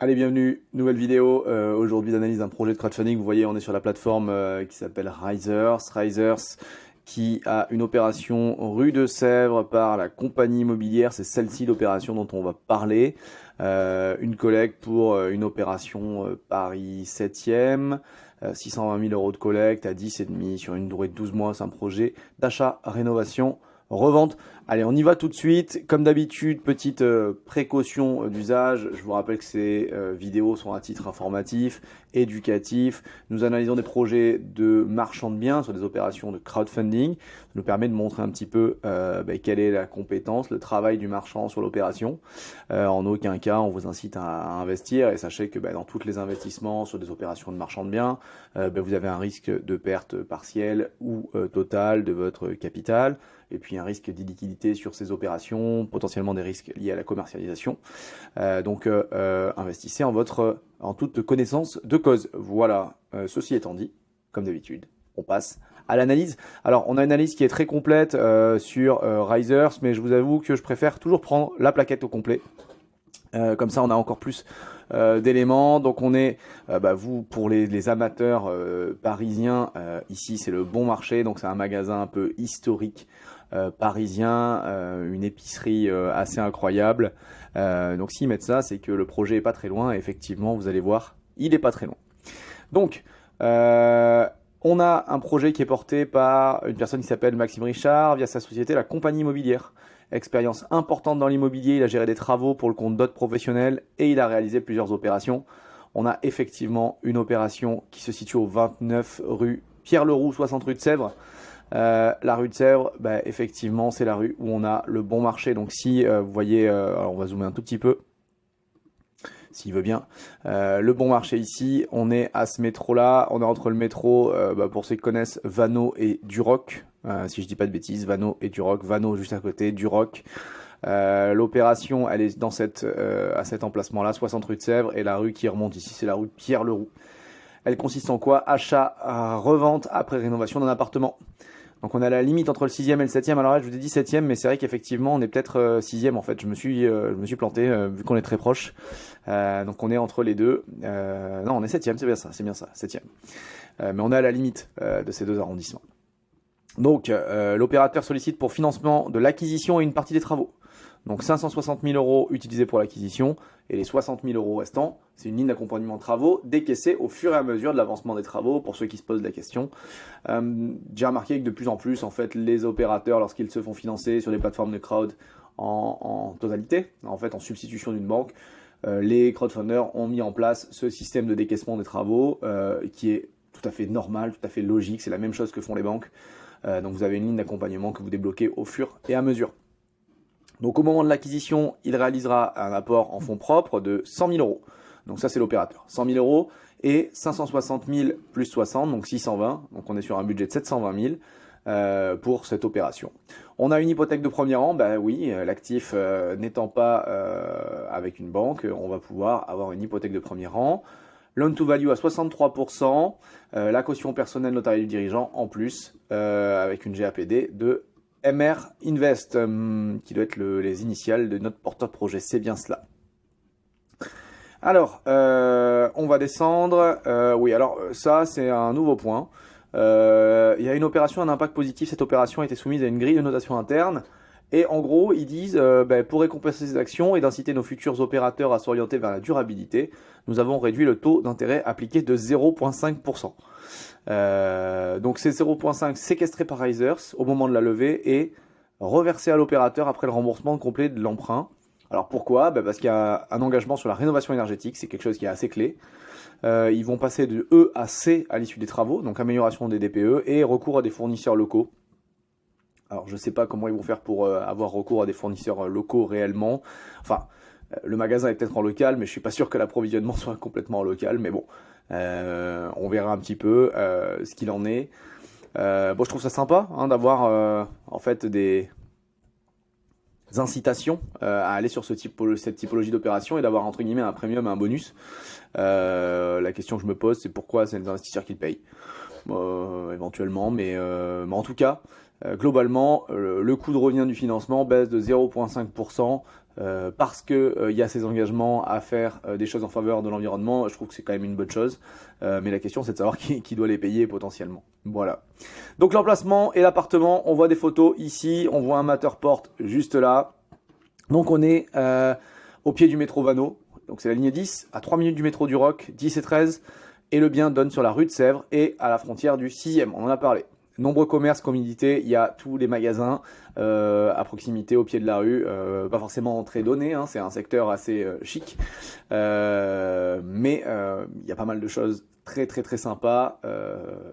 Allez, bienvenue, nouvelle vidéo aujourd'hui d'analyse d'un projet de crowdfunding. Vous voyez, on est sur la plateforme qui s'appelle Risers. Risers qui a une opération rue de Sèvres par la compagnie immobilière. C'est celle-ci l'opération dont on va parler. Une collecte pour une opération Paris 7e. 620 000 euros de collecte à 10,5 sur une durée de 12 mois. C'est un projet d'achat, rénovation, revente. Allez, on y va tout de suite. Comme d'habitude, petite précaution d'usage. Je vous rappelle que ces vidéos sont à titre informatif, éducatif. Nous analysons des projets de marchand de biens sur des opérations de crowdfunding. Ça nous permet de montrer un petit peu quelle est la compétence, le travail du marchand sur l'opération. En aucun cas, on vous incite à investir. Et sachez que dans tous les investissements sur des opérations de marchand de biens, vous avez un risque de perte partielle ou totale de votre capital. Et puis un risque d'illiquidité sur ces opérations, potentiellement des risques liés à la commercialisation. Donc investissez en toute connaissance de cause. Voilà, ceci étant dit, comme d'habitude, on passe à l'analyse. Alors on a une analyse qui est très complète sur Risers, mais je vous avoue que je préfère toujours prendre la plaquette au complet. Comme ça on a encore plus d'éléments. Donc on est, vous pour les amateurs parisiens, ici c'est le Bon Marché, donc c'est un magasin un peu historique parisien, une épicerie assez incroyable. Donc s'ils mettent ça, c'est que le projet est pas très loin, et effectivement vous allez voir, il est pas très loin. Donc on a un projet qui est porté par une personne qui s'appelle Maxime Richard via sa société La Compagnie Immobilière. Expérience importante dans l'immobilier, il a géré des travaux pour le compte d'autres professionnels et il a réalisé plusieurs opérations. On a effectivement une opération qui se situe au 29 rue Pierre-Leroux, 60 rue de Sèvres. La rue de Sèvres, effectivement, c'est la rue où on a le Bon Marché. Donc si vous voyez, alors on va zoomer un tout petit peu, s'il veut bien. Le Bon Marché ici, on est à ce métro-là. On est entre le métro, pour ceux qui connaissent, Vano et Duroc. Si je dis pas de bêtises, Vano et Duroc. Vano juste à côté, Duroc. L'opération, elle est à cet emplacement-là, 60 rue de Sèvres. Et la rue qui remonte ici, c'est la rue Pierre-Leroux. Elle consiste en quoi? Achat, revente après rénovation d'un appartement. Donc on a la limite entre le 6e et le 7e. Alors là, je vous ai dit 7e, mais c'est vrai qu'effectivement, on est peut-être 6e en fait. Je me suis planté, vu qu'on est très proche. Donc on est entre les deux. Non, on est 7e, c'est bien ça, 7e. Mais on est à la limite de ces deux arrondissements. Donc l'opérateur sollicite pour financement de l'acquisition et une partie des travaux. Donc 560 000 euros utilisés pour l'acquisition et les 60 000 euros restants, c'est une ligne d'accompagnement de travaux décaissée au fur et à mesure de l'avancement des travaux pour ceux qui se posent la question. J'ai remarqué que de plus en plus, en fait, les opérateurs, lorsqu'ils se font financer sur des plateformes de crowd en totalité, en fait en substitution d'une banque, les crowdfunders ont mis en place ce système de décaissement des travaux qui est tout à fait normal, tout à fait logique, c'est la même chose que font les banques. Donc vous avez une ligne d'accompagnement que vous débloquez au fur et à mesure. Donc au moment de l'acquisition, il réalisera un apport en fonds propres de 100 000 euros. Donc ça c'est l'opérateur. 100 000 euros et 560 000 plus 60, donc 620. Donc on est sur un budget de 720 000 pour cette opération. On a une hypothèque de premier rang. Oui, l'actif n'étant pas avec une banque, on va pouvoir avoir une hypothèque de premier rang. Loan to value à 63%, la caution personnelle notariée du dirigeant en plus, avec une GAPD de MR Invest, qui doit être les initiales de notre porteur de projet, c'est bien cela. Alors, on va descendre. Oui, alors ça, c'est un nouveau point. Il y a une opération à un impact positif. Cette opération a été soumise à une grille de notation interne. Et en gros, ils disent, pour récompenser ces actions et d'inciter nos futurs opérateurs à s'orienter vers la durabilité, nous avons réduit le taux d'intérêt appliqué de 0,5%. Donc c'est 0,5 séquestré par Risers au moment de la levée et reversé à l'opérateur après le remboursement complet de l'emprunt. Alors pourquoi? Parce qu'il y a un engagement sur la rénovation énergétique, c'est quelque chose qui est assez clé. Ils vont passer de E à C à l'issue des travaux, donc amélioration des DPE et recours à des fournisseurs locaux. Alors je ne sais pas comment ils vont faire pour avoir recours à des fournisseurs locaux réellement. Enfin, le magasin est peut-être en local, mais je suis pas sûr que l'approvisionnement soit complètement en local. Mais bon, on verra un petit peu ce qu'il en est. Je trouve ça sympa d'avoir en fait des incitations à aller sur cette typologie d'opération et d'avoir entre guillemets un premium, un bonus. La question que je me pose, c'est pourquoi c'est les investisseurs qui le payent. Éventuellement, mais en tout cas, globalement, le coût de revient du financement baisse de 0,5%. parce que il y a ces engagements à faire des choses en faveur de l'environnement, je trouve que c'est quand même une bonne chose. Mais la question c'est de savoir qui doit les payer potentiellement. Voilà. Donc l'emplacement et l'appartement, on voit des photos ici, on voit un Matterport juste là. Donc on est au pied du métro Vanneau, donc c'est la ligne 10, à 3 minutes du métro du Roc, 10 et 13, et le bien donne sur la rue de Sèvres et à la frontière du 6e, on en a parlé. Nombreux commerces, commodités, il y a tous les magasins à proximité, au pied de la rue, pas forcément très donné, hein, c'est un secteur assez chic, mais il y a pas mal de choses très très très sympas.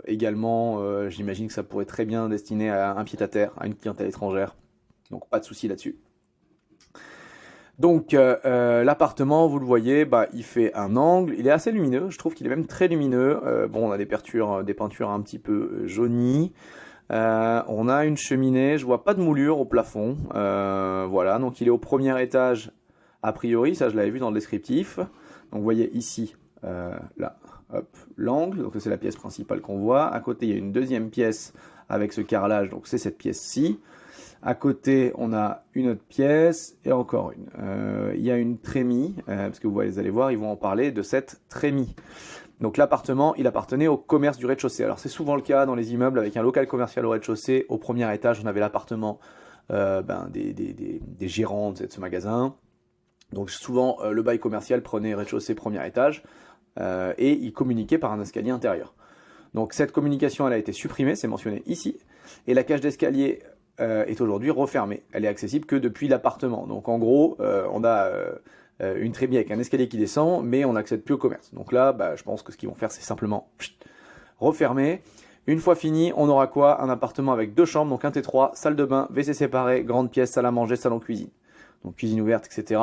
Également, j'imagine que ça pourrait très bien destiner à un pied-à-terre, à une clientèle étrangère, donc pas de souci là-dessus. Donc l'appartement, vous le voyez, bah, il fait un angle, il est assez lumineux, je trouve qu'il est même très lumineux. Bon, on a des peintures un petit peu jaunies. On a une cheminée, je vois pas de moulure au plafond. Voilà, donc il est au premier étage a priori, ça je l'avais vu dans le descriptif. Donc vous voyez ici, là, hop, l'angle, donc c'est la pièce principale qu'on voit. À côté, il y a une deuxième pièce avec ce carrelage, donc c'est cette pièce-ci. À côté, on a une autre pièce et encore une. Il y a une trémie, parce que vous allez voir, ils vont en parler de cette trémie. Donc l'appartement, il appartenait au commerce du rez-de-chaussée. Alors c'est souvent le cas dans les immeubles avec un local commercial au rez-de-chaussée. Au premier étage, on avait l'appartement des gérants de ce magasin. Donc souvent, le bail commercial prenait rez-de-chaussée, premier étage, et il communiquait par un escalier intérieur. Donc cette communication, elle a été supprimée, c'est mentionné ici, et la cage d'escalier est aujourd'hui refermée. Elle est accessible que depuis l'appartement. Donc en gros, on a une trémie avec un escalier qui descend, mais on n'accède plus au commerce. Donc là, bah, je pense que ce qu'ils vont faire, c'est simplement refermer. Une fois fini, on aura quoi? Un appartement avec 2 chambres, donc un T3, salle de bain, WC séparé, grande pièce, salle à manger, salon cuisine. Donc cuisine ouverte, etc.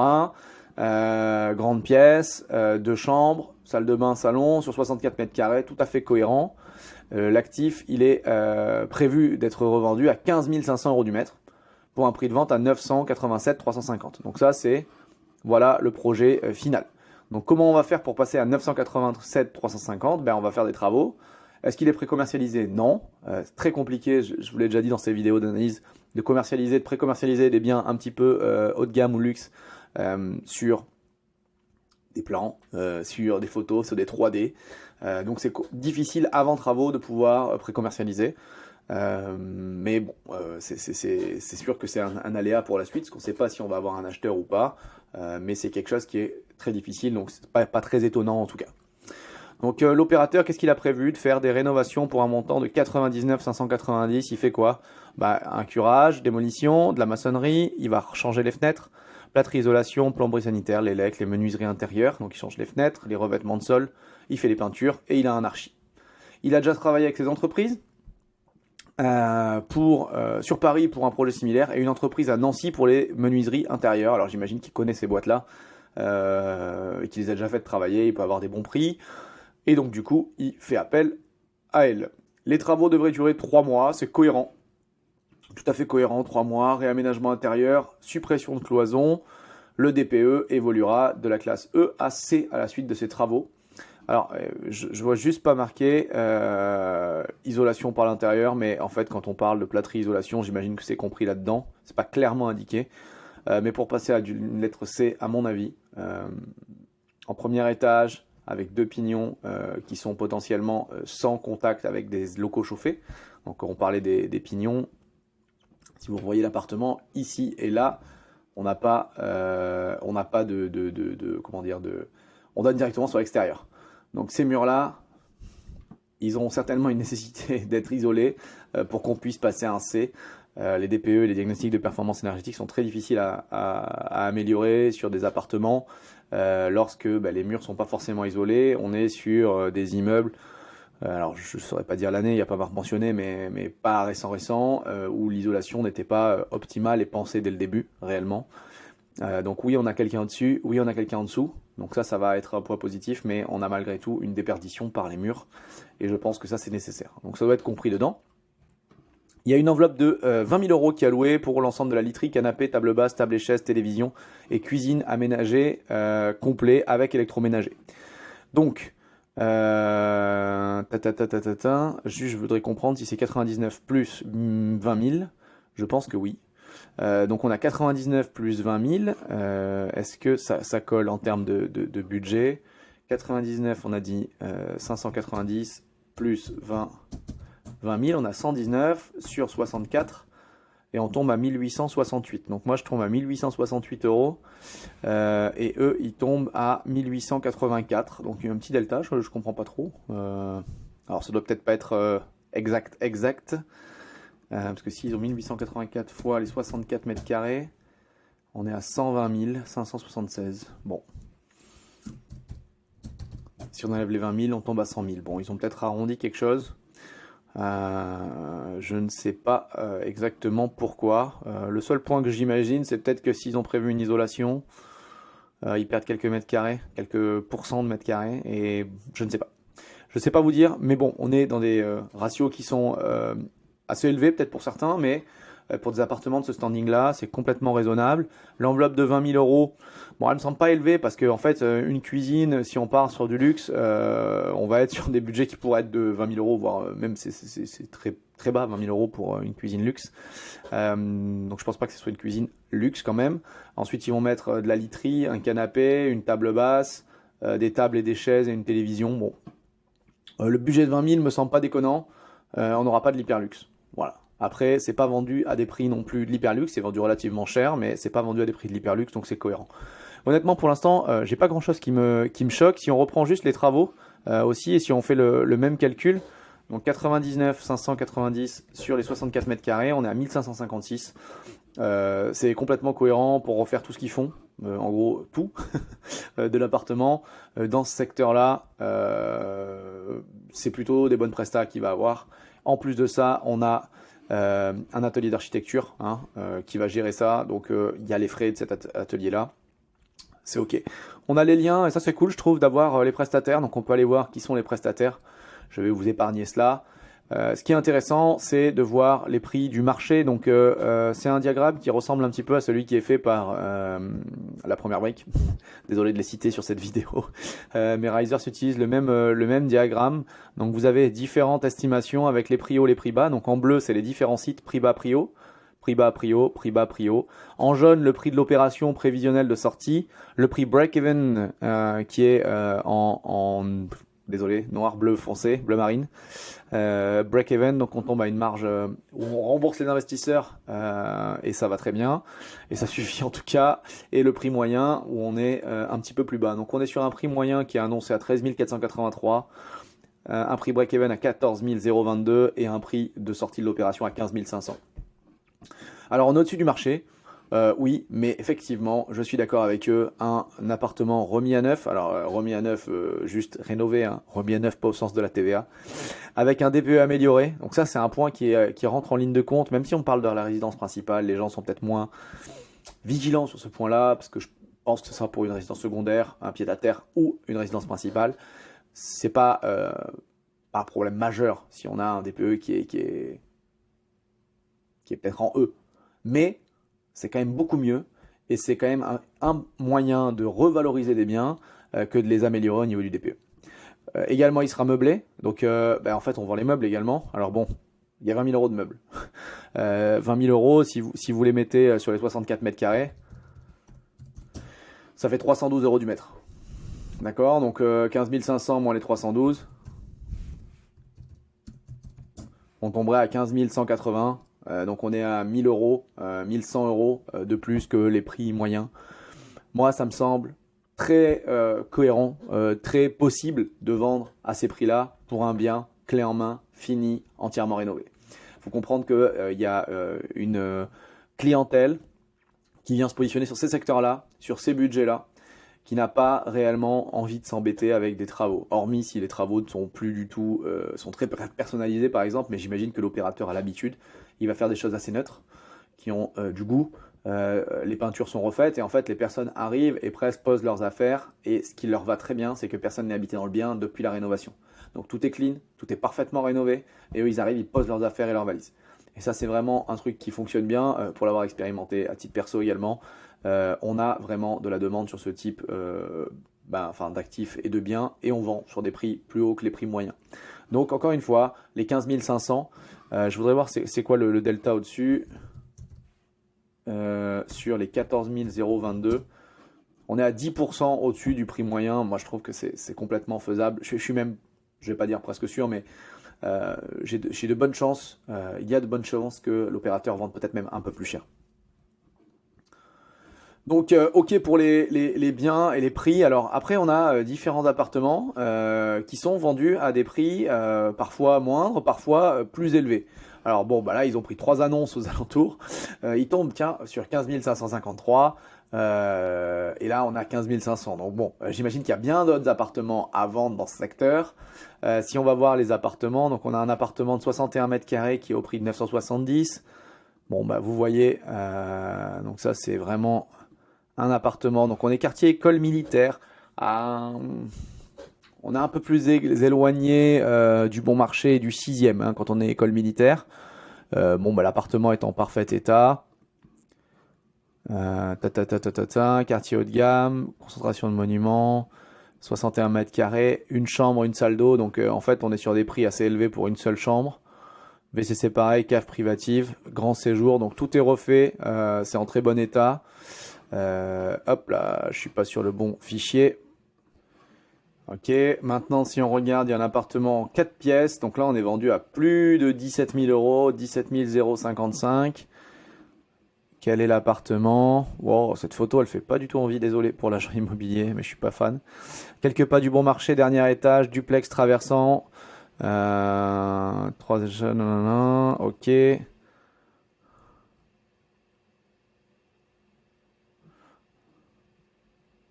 Grande pièce, 2 chambres, salle de bain, salon, sur 64 mètres carrés, tout à fait cohérent. L'actif, il est prévu d'être revendu à 15 500 € du mètre, pour un prix de vente à 987 350. Donc ça, c'est voilà le projet final. Donc comment on va faire pour passer à 987 350? Ben, on va faire des travaux. Est-ce qu'il est pré-commercialisé? Non. C'est très compliqué, je vous l'ai déjà dit dans ces vidéos d'analyse, de commercialiser, de pré-commercialiser des biens un petit peu haut de gamme ou luxe sur des plans, sur des photos, sur des 3D. Donc c'est difficile avant travaux de pouvoir pré-commercialiser. Mais bon, c'est sûr que c'est un aléa pour la suite, parce qu'on ne sait pas si on va avoir un acheteur ou pas. Mais c'est quelque chose qui est très difficile, donc c'est pas très étonnant en tout cas. Donc l'opérateur, qu'est-ce qu'il a prévu? De faire des rénovations pour un montant de 99 590. Il fait quoi? Bah, un curage, démolition, de la maçonnerie, il va changer les fenêtres, plâtrerie, isolation, plomberie sanitaire, les lecs, les menuiseries intérieures, donc il change les fenêtres, les revêtements de sol, il fait les peintures et il a un archi. Il a déjà travaillé avec ses entreprises sur Paris pour un projet similaire et une entreprise à Nancy pour les menuiseries intérieures. Alors j'imagine qu'il connaît ces boîtes-là et qu'il les a déjà fait travailler, il peut avoir des bons prix. Et donc du coup, il fait appel à elle. Les travaux devraient durer 3 mois, c'est cohérent. Tout à fait cohérent, 3 mois, réaménagement intérieur, suppression de cloison. Le DPE évoluera de la classe E à C à la suite de ces travaux. Alors, je vois juste pas marqué isolation par l'intérieur, mais en fait, quand on parle de plâtrerie isolation, j'imagine que c'est compris là-dedans. C'est pas clairement indiqué. Mais pour passer à une lettre C, à mon avis, en premier étage, avec 2 pignons qui sont potentiellement sans contact avec des locaux chauffés. Donc on parlait des pignons. Si vous voyez l'appartement, ici et là, on n'a pas, on donne directement sur l'extérieur. Donc ces murs-là, ils auront certainement une nécessité d'être isolés pour qu'on puisse passer à un C. Les DPE, les diagnostics de performance énergétique sont très difficiles à améliorer sur des appartements lorsque les murs ne sont pas forcément isolés. On est sur des immeubles, alors je ne saurais pas dire l'année, il n'y a pas à mentionner, mais pas récent, où l'isolation n'était pas optimale et pensée dès le début, réellement. Donc oui, on a quelqu'un au-dessus, oui, on a quelqu'un en dessous. Donc ça va être un point positif, mais on a malgré tout une déperdition par les murs. Et je pense que ça, c'est nécessaire. Donc ça doit être compris dedans. Il y a une enveloppe de 20 000 € qui est allouée pour l'ensemble de la literie, canapé, table basse, table et chaise, télévision et cuisine aménagée complet avec électroménager. Donc, juste je voudrais comprendre si c'est 99 plus 20 000. Je pense que oui. Donc on a 99 plus 20 000. Est-ce que ça colle en termes de budget? 99, on a dit 590 plus 20 000, on a 119 sur 64 et on tombe à 1868. Donc moi je tombe à 1868 euros et eux ils tombent à 1884. Donc il y a un petit delta, je comprends pas trop. Alors ça doit peut-être pas être exact. Parce que s'ils ont 1884 fois les 64 mètres carrés, on est à 120 576. Bon. Si on enlève les 20 000, on tombe à 100 000. Bon, ils ont peut-être arrondi quelque chose. Je ne sais pas exactement pourquoi. Le seul point que j'imagine, c'est peut-être que s'ils ont prévu une isolation, ils perdent quelques mètres carrés, quelques pourcents de mètres carrés, et je ne sais pas. Je ne sais pas vous dire, mais bon, on est dans des ratios qui sont assez élevés, peut-être pour certains, mais pour des appartements de ce standing-là, c'est complètement raisonnable. L'enveloppe de 20 000 euros, bon, elle ne me semble pas élevée parce que en fait, une cuisine, si on part sur du luxe, on va être sur des budgets qui pourraient être de 20 000 euros, voire même c'est très, très bas, 20 000 euros pour une cuisine luxe. Donc je pense pas que ce soit une cuisine luxe quand même. Ensuite, ils vont mettre de la literie, un canapé, une table basse, des tables et des chaises et une télévision. Bon, le budget de 20 000 me semble pas déconnant. On n'aura pas de l'hyperluxe. Voilà. Après, c'est pas vendu à des prix non plus de l'hyperluxe, c'est vendu relativement cher, mais c'est pas vendu à des prix de l'hyperluxe, donc c'est cohérent. Honnêtement, pour l'instant, j'ai pas grand chose qui me choque. Si on reprend juste les travaux aussi, et si on fait le même calcul, donc 99 590 sur les 64 mètres carrés, on est à 1556. C'est complètement cohérent pour refaire tout ce qu'ils font, en gros tout, de l'appartement. Dans ce secteur-là, c'est plutôt des bonnes prestats qu'il va avoir. En plus de ça, on a un atelier d'architecture qui va gérer ça, donc il y a les frais de cet atelier-là. C'est ok. On a les liens, et ça c'est cool, je trouve, d'avoir les prestataires, donc on peut aller voir qui sont les prestataires. Je vais vous épargner cela. Ce qui est intéressant, c'est de voir les prix du marché. Donc, c'est un diagramme qui ressemble un petit peu à celui qui est fait par la première brique. Désolé de les citer sur cette vidéo. Mais Risers utilise le même diagramme. Donc, vous avez différentes estimations avec les prix hauts, les prix bas. Donc, en bleu, c'est les différents sites prix bas, prix haut. Prix bas, prix haut, prix bas, prix haut. En jaune, le prix de l'opération prévisionnelle de sortie. Le prix break-even qui est désolé, noir, bleu foncé, bleu marine. Break-even, donc on tombe à une marge où on rembourse les investisseurs et ça va très bien. Et ça suffit en tout cas. Et le prix moyen où on est un petit peu plus bas. Donc on est sur un prix moyen qui est annoncé à 13 483. Un prix break-even à 14 022 et un prix de sortie de l'opération à 15 500. Alors on est au-dessus du marché, oui, mais effectivement, je suis d'accord avec eux, un appartement remis à neuf, alors remis à neuf, juste rénové, remis à neuf pas au sens de la TVA, avec un DPE amélioré, donc ça c'est un point qui rentre en ligne de compte, même si on parle de la résidence principale, les gens sont peut-être moins vigilants sur ce point-là, parce que je pense que ce sera pour une résidence secondaire, un pied-à-terre ou une résidence principale, c'est pas un problème majeur si on a un DPE qui est peut-être en E. Mais c'est quand même beaucoup mieux et c'est quand même un moyen de revaloriser des biens que de les améliorer au niveau du DPE. Également, il sera meublé. Donc, en fait, on vend les meubles également. Alors bon, il y a 20 000 euros de meubles. 20 000 euros, si vous les mettez sur les 64 mètres carrés, ça fait 312 euros du mètre. D'accord? Donc, 15 500 moins les 312, on tomberait à 15 180. Donc on est à 1000 euros, 1100 euros de plus que les prix moyens. Moi, ça me semble très cohérent, très possible de vendre à ces prix-là pour un bien clé en main, fini, entièrement rénové. Il faut comprendre qu'il y a une clientèle qui vient se positionner sur ces secteurs-là, sur ces budgets-là, qui n'a pas réellement envie de s'embêter avec des travaux. Hormis si les travaux ne sont plus du tout, sont très personnalisés par exemple, mais j'imagine que l'opérateur a l'habitude, il va faire des choses assez neutres, qui ont du goût, les peintures sont refaites et en fait les personnes arrivent et presque posent leurs affaires et ce qui leur va très bien, c'est que personne n'est habité dans le bien depuis la rénovation. Donc tout est clean, tout est parfaitement rénové et eux ils arrivent, ils posent leurs affaires et leurs valises. Et ça c'est vraiment un truc qui fonctionne bien, pour l'avoir expérimenté à titre perso également. On a vraiment de la demande sur ce type d'actifs et de biens et on vend sur des prix plus hauts que les prix moyens. Donc encore une fois, les 15 500, je voudrais voir c'est quoi le delta au-dessus. sur les 14 022. On est à 10% au-dessus du prix moyen. Moi, je trouve que c'est complètement faisable. Je suis même, je vais pas dire presque sûr, mais j'ai de bonnes chances. Il y a de bonnes chances que l'opérateur vende peut-être même un peu plus cher. Donc, ok pour les biens et les prix. Alors, après, on a différents appartements qui sont vendus à des prix parfois moindres, parfois plus élevés. Alors, bon, bah là, ils ont pris 3 annonces aux alentours. Ils tombent, tiens, sur 15 553. Et là, on a 15 500. Donc, bon, j'imagine qu'il y a bien d'autres appartements à vendre dans ce secteur. Si on va voir les appartements, donc on a un appartement de 61 mètres carrés qui est au prix de 970. Bon, bah, vous voyez, donc ça, c'est vraiment un appartement. Donc on est quartier école militaire. On est un peu plus éloigné du bon marché et du 6e hein, quand on est école militaire. Bon, bah, l'appartement est en parfait état. Quartier haut de gamme, concentration de monuments, 61 mètres carrés, une chambre, une salle d'eau. Donc en fait, on est sur des prix assez élevés pour une seule chambre. WC séparé, cave privative, grand séjour. Donc tout est refait. C'est en très bon état. Hop là, je suis pas sur le bon fichier. Ok, maintenant si on regarde, il y a un appartement en 4 pièces. Donc là, on est vendu à plus de 17 000 euros, 17 055. Quel est l'appartement? Wow, cette photo, elle fait pas du tout envie, désolé pour l'agent immobilier, mais je suis pas fan. Quelques pas du bon marché, dernier étage, duplex traversant. 3 jeunes, ok.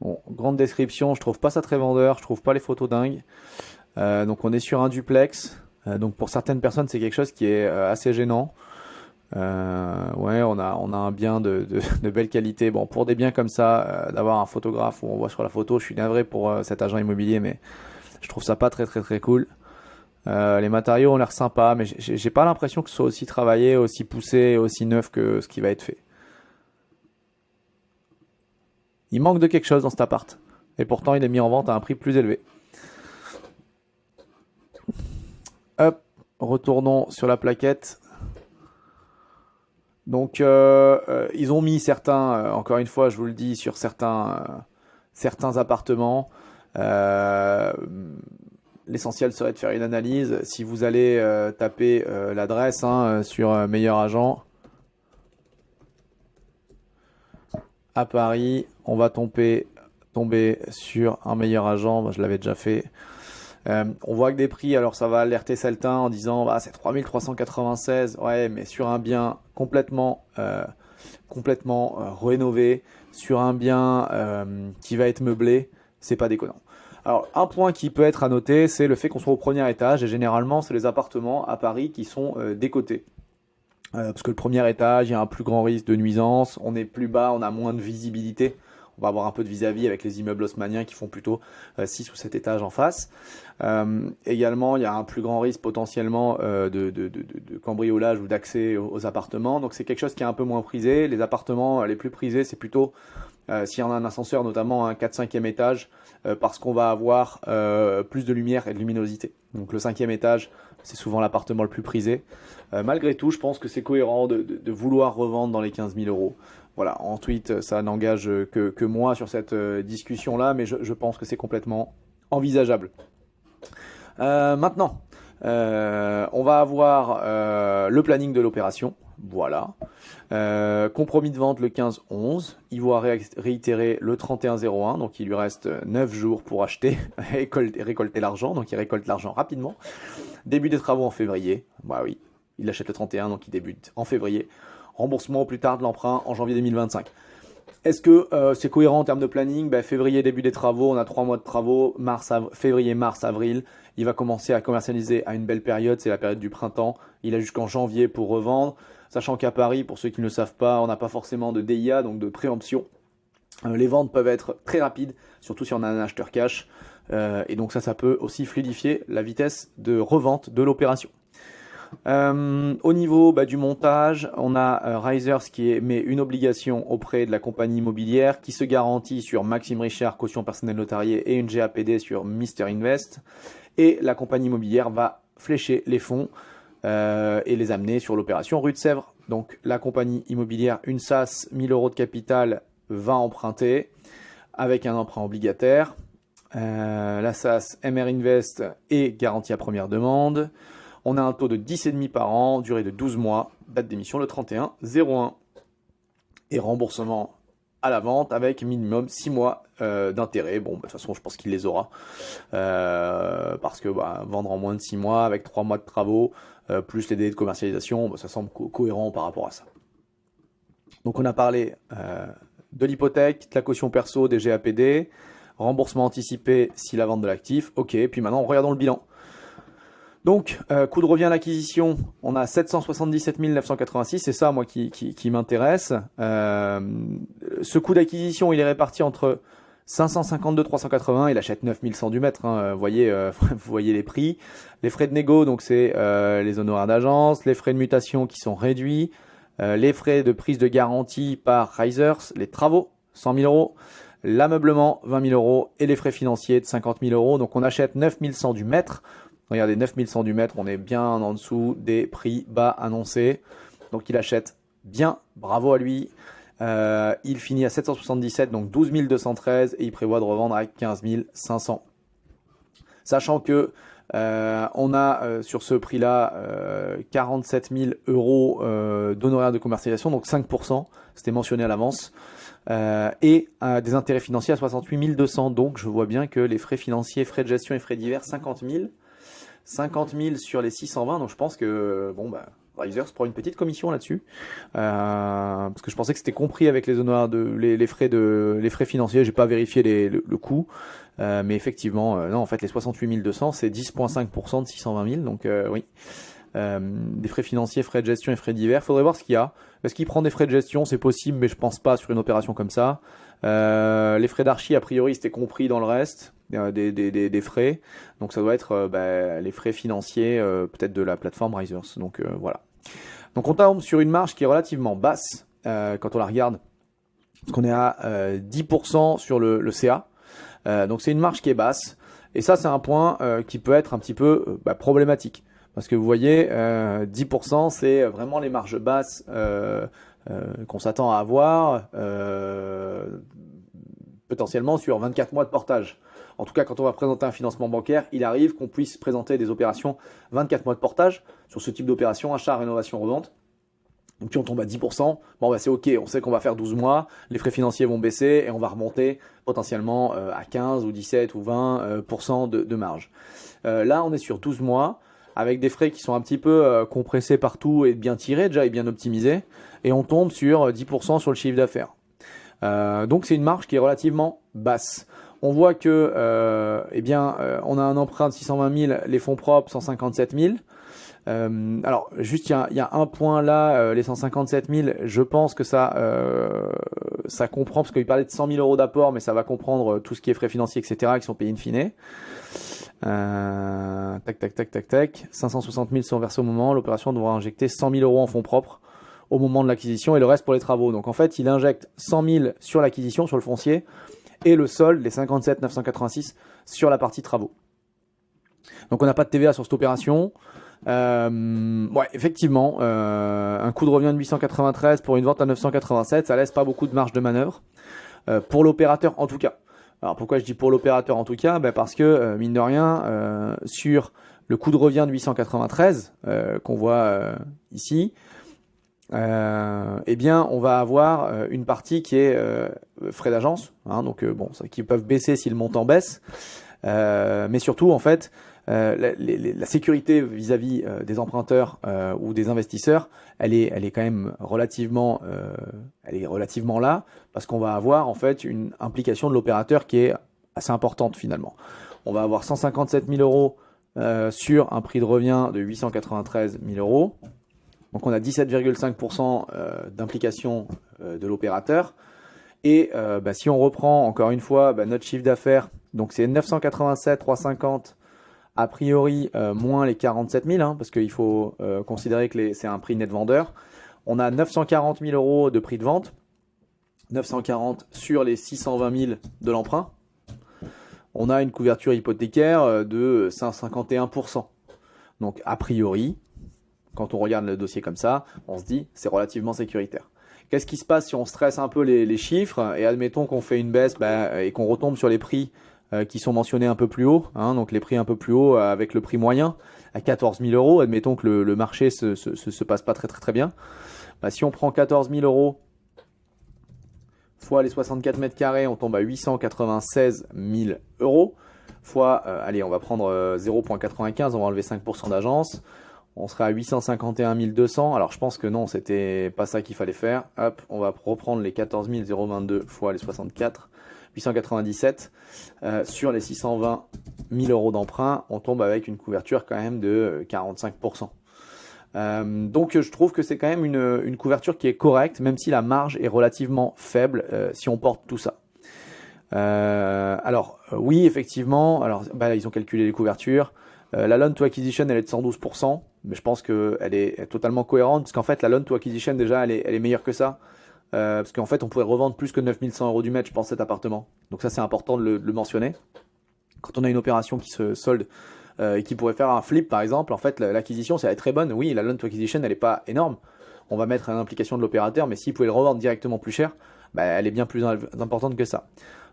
Bon, grande description, je trouve pas ça très vendeur, je trouve pas les photos dingues. Donc on est sur un duplex. Donc pour certaines personnes, c'est quelque chose qui est assez gênant. Ouais, on a un bien de belle qualité. Bon, pour des biens comme ça, d'avoir un photographe où on voit sur la photo, je suis navré pour cet agent immobilier, mais je trouve ça pas très cool. Les matériaux ont l'air sympas, mais j'ai pas l'impression que ce soit aussi travaillé, aussi poussé, aussi neuf que ce qui va être fait. Il manque de quelque chose dans cet appart. Et pourtant, il est mis en vente à un prix plus élevé. Hop, retournons sur la plaquette. Donc, ils ont mis certains, encore une fois, je vous le dis, sur certains appartements. L'essentiel serait de faire une analyse. Si vous allez taper l'adresse hein, sur Meilleur Agent à Paris, on va tomber sur un Meilleur Agent. Moi, je l'avais déjà fait. On voit que des prix, alors ça va alerter certains en disant bah, c'est 3396, ouais, mais sur un bien complètement rénové, sur un bien qui va être meublé, c'est pas déconnant. Alors un point qui peut être à noter, c'est le fait qu'on soit au premier étage, et généralement c'est les appartements à Paris qui sont décotés. Parce que le premier étage, il y a un plus grand risque de nuisance, on est plus bas, on a moins de visibilité. On va avoir un peu de vis-à-vis avec les immeubles haussmanniens qui font plutôt 6 ou 7 étages en face. Également, il y a un plus grand risque potentiellement de cambriolage ou d'accès aux appartements. Donc c'est quelque chose qui est un peu moins prisé. Les appartements les plus prisés, c'est plutôt s'il y en a un ascenseur, notamment un 4-5e étage, parce qu'on va avoir plus de lumière et de luminosité. Donc le 5e étage, c'est souvent l'appartement le plus prisé. Malgré tout, je pense que c'est cohérent de vouloir revendre dans les 15 000 euros. Voilà, ensuite, ça n'engage que moi sur cette discussion-là, mais je pense que c'est complètement envisageable. Maintenant, on va avoir le planning de l'opération. Voilà. Compromis de vente le 15-11. Il va réitérer le 31-01. Donc il lui reste 9 jours pour acheter et récolter l'argent. Donc il récolte l'argent rapidement. Début des travaux en février. Bah oui, il achète le 31, donc il débute en février. Remboursement au plus tard de l'emprunt en janvier 2025. Est-ce que c'est cohérent en termes de planning? Février, début des travaux, on a 3 mois de travaux, février, mars, avril. Il va commencer à commercialiser à une belle période, c'est la période du printemps. Il a jusqu'en janvier pour revendre. Sachant qu'à Paris, pour ceux qui ne le savent pas, on n'a pas forcément de DIA, donc de préemption. Les ventes peuvent être très rapides, surtout si on a un acheteur cash. Et donc ça peut aussi fluidifier la vitesse de revente de l'opération. Au niveau du montage, on a Risers qui met une obligation auprès de la compagnie immobilière qui se garantit sur Maxime Richard, caution personnelle notariée, et une GAPD sur Mister Invest. Et la compagnie immobilière va flécher les fonds et les amener sur l'opération rue de Sèvres. Donc la compagnie immobilière, une SAS, 1000 euros de capital, va emprunter avec un emprunt obligataire. La SAS MR Invest est garantie à première demande. On a un taux de 10,5 par an, durée de 12 mois, date d'émission le 31/01. Et remboursement à la vente avec minimum 6 mois d'intérêt. Bon, de toute façon, je pense qu'il les aura. Parce que vendre en moins de 6 mois avec 3 mois de travaux, plus les délais de commercialisation, ça semble cohérent par rapport à ça. Donc on a parlé de l'hypothèque, de la caution perso, des GAPD, remboursement anticipé si la vente de l'actif. Ok, puis maintenant regardons le bilan. Donc, coût de revient à l'acquisition, on a 777 986, c'est ça moi qui m'intéresse. Ce coût d'acquisition, il est réparti entre 552 380, il achète 9100 du mètre, hein, vous voyez les prix. Les frais de négo, donc c'est les honoraires d'agence, les frais de mutation qui sont réduits, les frais de prise de garantie par Risers, les travaux, 100 000 euros, l'ameublement, 20 000 euros, et les frais financiers de 50 000 euros. Donc on achète 9100 du mètre. Regardez, 9100 du mètre, on est bien en dessous des prix bas annoncés. Donc il achète bien, bravo à lui. Il finit à 777, donc 12 213, et il prévoit de revendre à 15 500. Sachant que on a sur ce prix-là 47 000 euros d'honoraires de commercialisation, donc 5%, c'était mentionné à l'avance. Et des intérêts financiers à 68 200. Donc je vois bien que les frais financiers, frais de gestion et frais divers, 50 000 sur les 620. Donc je pense que Risers prend une petite commission là-dessus, parce que je pensais que c'était compris avec les honoraires les frais financiers. J'ai pas vérifié le coût, mais effectivement non, en fait les 68 200 c'est 10,5% de 620 000. Donc oui. Des frais financiers, frais de gestion et frais divers. Faudrait voir ce qu'il y a. Est-ce qu'il prend des frais de gestion? C'est possible, mais je pense pas sur une opération comme ça. Les frais d'archi, a priori, c'était compris dans le reste des frais. Donc ça doit être les frais financiers peut-être de la plateforme Risers. Donc voilà. Donc on tombe sur une marge qui est relativement basse quand on la regarde. Parce qu'on est à 10% sur le CA. Donc c'est une marge qui est basse. Et ça, c'est un point qui peut être un petit peu problématique. Parce que vous voyez, 10%, c'est vraiment les marges basses qu'on s'attend à avoir potentiellement sur 24 mois de portage. En tout cas, quand on va présenter un financement bancaire, il arrive qu'on puisse présenter des opérations 24 mois de portage sur ce type d'opération, achat, rénovation, revente. Donc puis on tombe à 10%, c'est ok, on sait qu'on va faire 12 mois, les frais financiers vont baisser et on va remonter potentiellement à 15 ou 17 ou 20% de marge. Là, on est sur 12 mois. Avec des frais qui sont un petit peu compressés partout et bien tirés déjà et bien optimisés, et on tombe sur 10% sur le chiffre d'affaires. Donc c'est une marge qui est relativement basse. On voit que on a un emprunt de 620 000, les fonds propres 157 000. Alors juste il y a un point là, les 157 000, je pense que ça comprend, parce qu'il parlait de 100 000 euros d'apport, mais ça va comprendre tout ce qui est frais financiers, etc., qui sont payés in fine. Tac. 560 000 sont versés au moment. L'opération devra injecter 100 000 euros en fonds propres au moment de l'acquisition et le reste pour les travaux. Donc en fait, il injecte 100 000 sur l'acquisition, sur le foncier, et le solde, les 57 986, sur la partie travaux. Donc on n'a pas de TVA sur cette opération. Effectivement, un coût de revient de 893 pour une vente à 987, ça laisse pas beaucoup de marge de manœuvre pour l'opérateur en tout cas. Alors pourquoi je dis pour l'opérateur en tout cas? Parce que mine de rien, sur le coût de revient de 893 qu'on voit ici, on va avoir une partie qui est frais d'agence, donc qui peuvent baisser si le montant baisse, mais surtout en fait la sécurité vis-à-vis des emprunteurs ou des investisseurs, elle est quand même relativement là, parce qu'on va avoir en fait une implication de l'opérateur qui est assez importante finalement. On va avoir 157 000 euros sur un prix de revient de 893 000 euros. Donc on a 17,5% d'implication de l'opérateur. Et si on reprend encore une fois notre chiffre d'affaires, donc c'est 987 350 a priori moins les 47 000, parce qu'il faut considérer que c'est un prix net vendeur. On a 940 000 euros de prix de vente, 940 sur les 620 000 de l'emprunt. On a une couverture hypothécaire de 151%. Donc a priori, quand on regarde le dossier comme ça, on se dit c'est relativement sécuritaire. Qu'est-ce qui se passe si on stresse un peu les chiffres et admettons qu'on fait une baisse et qu'on retombe sur les prix qui sont mentionnés un peu plus haut, hein, donc les prix un peu plus haut avec le prix moyen à 14 000 euros, admettons que le marché se passe pas très bien. Si on prend 14 000 euros fois les 64 mètres carrés, on tombe à 896 000 euros. Fois, allez, on va prendre 0,95, on va enlever 5% d'agence. On serait à 851 200. Alors, je pense que non, c'était pas ça qu'il fallait faire. Hop, on va reprendre les 14 022 fois les 64. 897 sur les 620 000 euros d'emprunt, on tombe avec une couverture quand même de 45%. Donc je trouve que c'est quand même une couverture qui est correcte, même si la marge est relativement faible si on porte tout ça. Oui, effectivement, ils ont calculé les couvertures. La loan to acquisition, elle est de 112%, mais je pense qu'elle est totalement cohérente, parce qu'en fait, la loan to acquisition, déjà, elle est meilleure que ça. Parce qu'en fait, on pourrait revendre plus que 9 100 euros du mètre, je pense, cet appartement. Donc ça, c'est important de le mentionner. Quand on a une opération qui se solde et qui pourrait faire un flip, par exemple, en fait, l'acquisition, ça va être très bonne. Oui, la loan to acquisition, elle n'est pas énorme. On va mettre l'implication de l'opérateur, mais s'il pouvait le revendre directement plus cher, elle est bien plus importante que ça.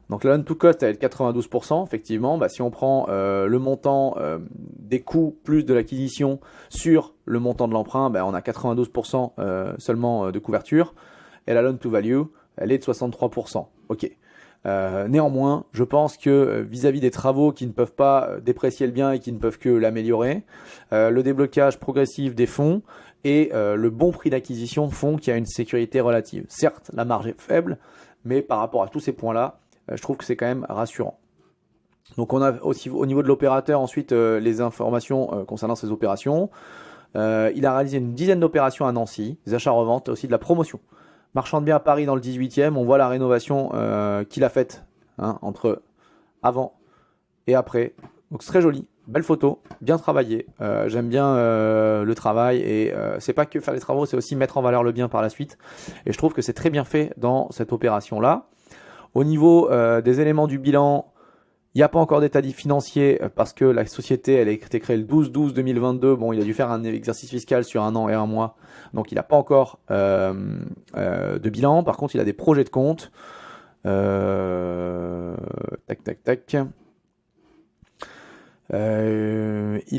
Donc la loan to cost, elle est de 92%, effectivement. Si on prend le montant des coûts plus de l'acquisition sur le montant de l'emprunt, on a 92% seulement de couverture. Et la loan to value, elle est de 63%. Ok. Néanmoins, je pense que vis-à-vis des travaux qui ne peuvent pas déprécier le bien et qui ne peuvent que l'améliorer, le déblocage progressif des fonds et le bon prix d'acquisition font qu'il y a une sécurité relative. Certes, la marge est faible, mais par rapport à tous ces points-là, je trouve que c'est quand même rassurant. Donc on a aussi au niveau de l'opérateur ensuite les informations concernant ces opérations. Il a réalisé une dizaine d'opérations à Nancy, des achats-reventes, aussi de la promotion. Marchand de biens à Paris dans le 18e, on voit la rénovation qu'il a faite entre avant et après. Donc c'est très joli, belle photo, bien travaillé. J'aime bien le travail et c'est pas que faire les travaux, c'est aussi mettre en valeur le bien par la suite. Et je trouve que c'est très bien fait dans cette opération-là. Au niveau des éléments du bilan, il n'y a pas encore d'état financier parce que la société elle a été créée le 12-12-2022. Bon, il a dû faire un exercice fiscal sur 1 an et 1 mois. Donc, il n'a pas encore de bilan. Par contre, il a des projets de compte. Il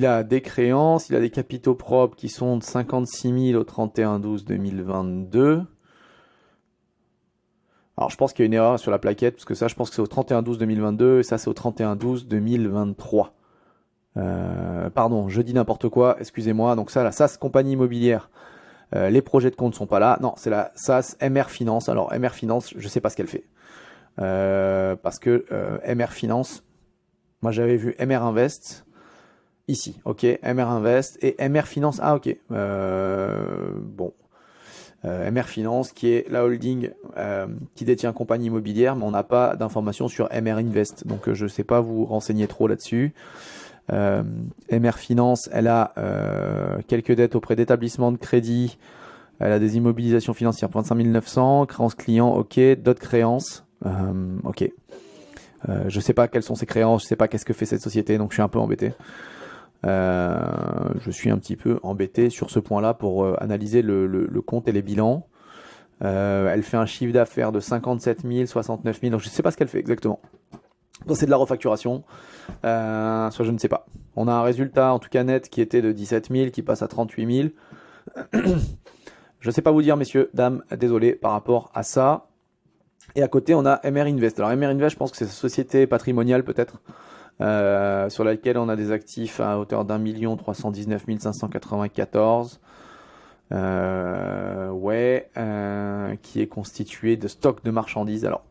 a des créances. Il a des capitaux propres qui sont de 56 000 au 31-12-2022. Alors, je pense qu'il y a une erreur sur la plaquette, parce que ça, je pense que c'est au 31-12-2022, et ça, c'est au 31-12-2023. Pardon, je dis n'importe quoi, excusez-moi. Donc ça, la SAS Compagnie Immobilière, les projets de compte ne sont pas là. Non, c'est la SAS MR Finance. Alors, MR Finance, je ne sais pas ce qu'elle fait. Parce que MR Finance, moi, j'avais vu MR Invest, ici, ok, MR Invest, et MR Finance, ah, ok, bon. MR Finance qui est la holding qui détient compagnie immobilière, mais on n'a pas d'informations sur MR Invest, donc je ne sais pas vous renseigner trop là-dessus. MR Finance, elle a quelques dettes auprès d'établissements de crédit, elle a des immobilisations financières pour 25 900, créances clients, ok, d'autres créances, ok. Je ne sais pas quelles sont ces créances, je ne sais pas qu'est-ce que fait cette société, donc je suis un peu embêté. Je suis un petit peu embêté sur ce point-là pour analyser le compte et les bilans. Elle fait un chiffre d'affaires de 57 000, 69 000, donc je ne sais pas ce qu'elle fait exactement. Donc c'est de la refacturation, soit je ne sais pas. On a un résultat en tout cas net qui était de 17 000, qui passe à 38 000. Je ne sais pas vous dire, messieurs, dames, désolé par rapport à ça. Et à côté, on a MR Invest. Alors MR Invest, je pense que c'est sa société patrimoniale peut-être. Sur laquelle on a des actifs à hauteur d'1 319 594, qui est constitué de stock de marchandises. Alors,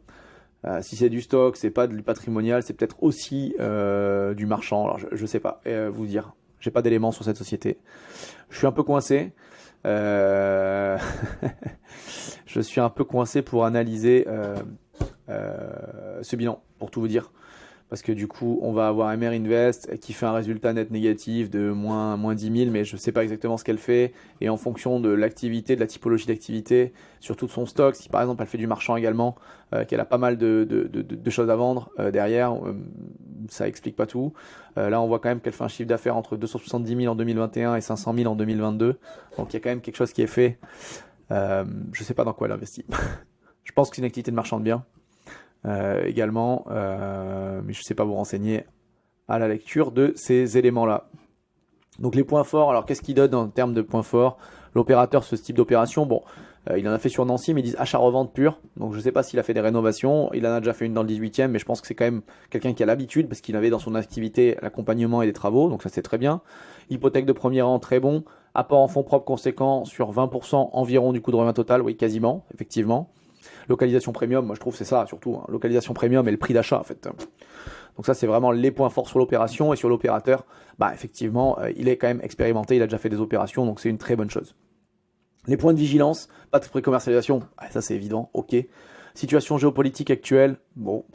si c'est du stock, c'est pas du patrimonial, c'est peut-être aussi du marchand. Alors, je sais pas vous dire. J'ai pas d'éléments sur cette société. Je suis un peu coincé. Je suis un peu coincé pour analyser ce bilan, pour tout vous dire. parce que du coup, on va avoir MR Invest qui fait un résultat net négatif de moins 10 000, mais je ne sais pas exactement ce qu'elle fait. Et en fonction de l'activité, de la typologie d'activité, surtout de son stock, si par exemple elle fait du marchand également, qu'elle a pas mal de choses à vendre derrière, ça explique pas tout. Là, on voit quand même qu'elle fait un chiffre d'affaires entre 270 000 en 2021 et 500 000 en 2022. Donc il y a quand même quelque chose qui est fait. Je ne sais pas dans quoi elle investit. Je pense que c'est une activité de marchand de biens. Également, mais je ne sais pas vous renseigner à la lecture de ces éléments-là. Donc les points forts, alors qu'est-ce qu'il donne en termes de points forts? L'opérateur, ce type d'opération, bon, il en a fait sur Nancy, mais ils disent achat-revente pur. Donc je ne sais pas s'il a fait des rénovations, il en a déjà fait une dans le 18e, mais je pense que c'est quand même quelqu'un qui a l'habitude, parce qu'il avait dans son activité l'accompagnement et les travaux, donc ça c'est très bien. Hypothèque de premier rang, très bon. Apport en fonds propres conséquent sur 20% environ du coût de revient total, oui quasiment, effectivement. Localisation premium, moi je trouve c'est ça surtout, hein. Localisation premium et le prix d'achat en fait. Donc ça c'est vraiment les points forts sur l'opération et sur l'opérateur, bah effectivement il est quand même expérimenté, il a déjà fait des opérations donc c'est une très bonne chose. Les points de vigilance, pas de précommercialisation, ça c'est évident, ok. Situation géopolitique actuelle, bon,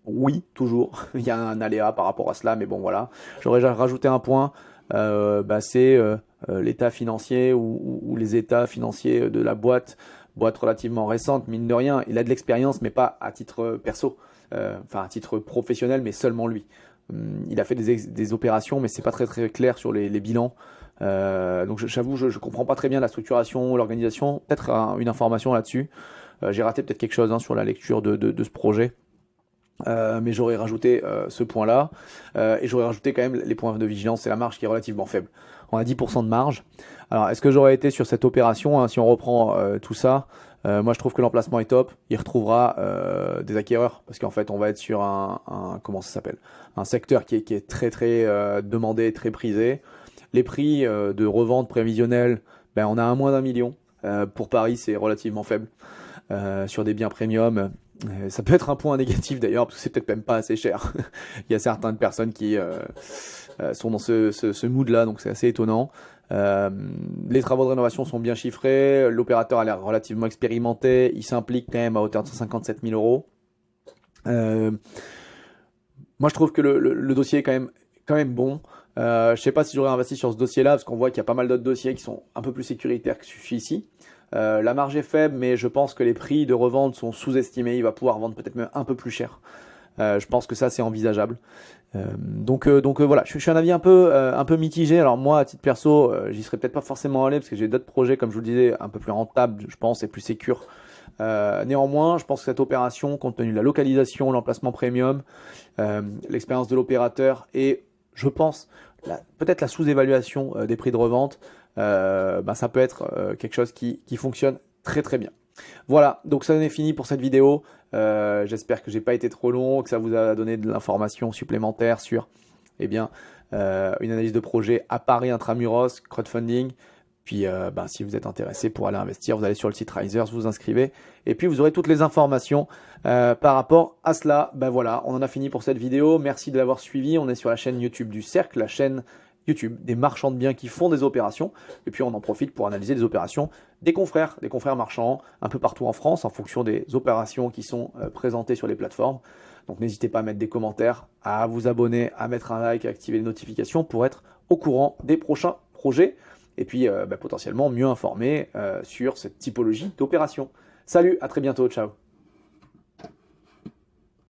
oui toujours, il y a un aléa par rapport à cela, mais bon voilà. J'aurais rajouté un point, c'est l'état financier ou les états financiers de la boîte relativement récente, mine de rien, il a de l'expérience, mais pas à titre perso, à titre professionnel, mais seulement lui. Il a fait des opérations, mais c'est pas très très clair sur les bilans. Donc j'avoue, je comprends pas très bien la structuration, l'organisation. Peut-être une information là-dessus. J'ai raté peut-être quelque chose sur la lecture de ce projet. Mais j'aurais rajouté ce point-là, et j'aurais rajouté quand même les points de vigilance, c'est la marge qui est relativement faible. On a 10% de marge. Alors, est-ce que j'aurais été sur cette opération, si on reprend tout ça, moi je trouve que l'emplacement est top, il retrouvera des acquéreurs, parce qu'en fait on va être sur comment ça s'appelle, un secteur qui est très très demandé, très prisé. Les prix de revente prévisionnels, on a moins d'1 million. Pour Paris, c'est relativement faible. Sur des biens premium, ça peut être un point négatif d'ailleurs, parce que c'est peut-être même pas assez cher. Il y a certaines personnes qui sont dans ce mood-là, donc c'est assez étonnant. Les travaux de rénovation sont bien chiffrés, l'opérateur a l'air relativement expérimenté, il s'implique quand même à hauteur de 157 000 euros. Moi je trouve que le dossier est quand même bon. Je sais pas si j'aurais investi sur ce dossier-là, parce qu'on voit qu'il y a pas mal d'autres dossiers qui sont un peu plus sécuritaires que celui-ci. La marge est faible, mais je pense que les prix de revente sont sous-estimés. Il va pouvoir vendre peut-être même un peu plus cher. Je pense que ça, c'est envisageable. Donc voilà, je suis un avis un peu mitigé. Alors moi, à titre perso, j'y serais peut-être pas forcément allé, parce que j'ai d'autres projets, comme je vous le disais, un peu plus rentables, je pense, et plus sécures. Néanmoins, je pense que cette opération, compte tenu de la localisation, l'emplacement premium, l'expérience de l'opérateur et, je pense, peut-être la sous-évaluation des prix de revente, ça peut être quelque chose qui fonctionne très très bien. Voilà, donc ça en est fini pour cette vidéo. J'espère que j'ai pas été trop long, que ça vous a donné de l'information supplémentaire sur une analyse de projet à Paris intramuros, crowdfunding. Puis si vous êtes intéressé pour aller investir, vous allez sur le site Risers, vous inscrivez, et puis vous aurez toutes les informations par rapport à cela. Voilà, on en a fini pour cette vidéo. Merci de l'avoir suivi. On est sur la chaîne YouTube du Cercle, la chaîne YouTube des marchands de biens qui font des opérations, et puis on en profite pour analyser les opérations des confrères marchands un peu partout en France en fonction des opérations qui sont présentées sur les plateformes. Donc n'hésitez pas à mettre des commentaires, à vous abonner, à mettre un like, à activer les notifications pour être au courant des prochains projets, et puis potentiellement mieux informé sur cette typologie d'opération. Salut, à très bientôt, ciao.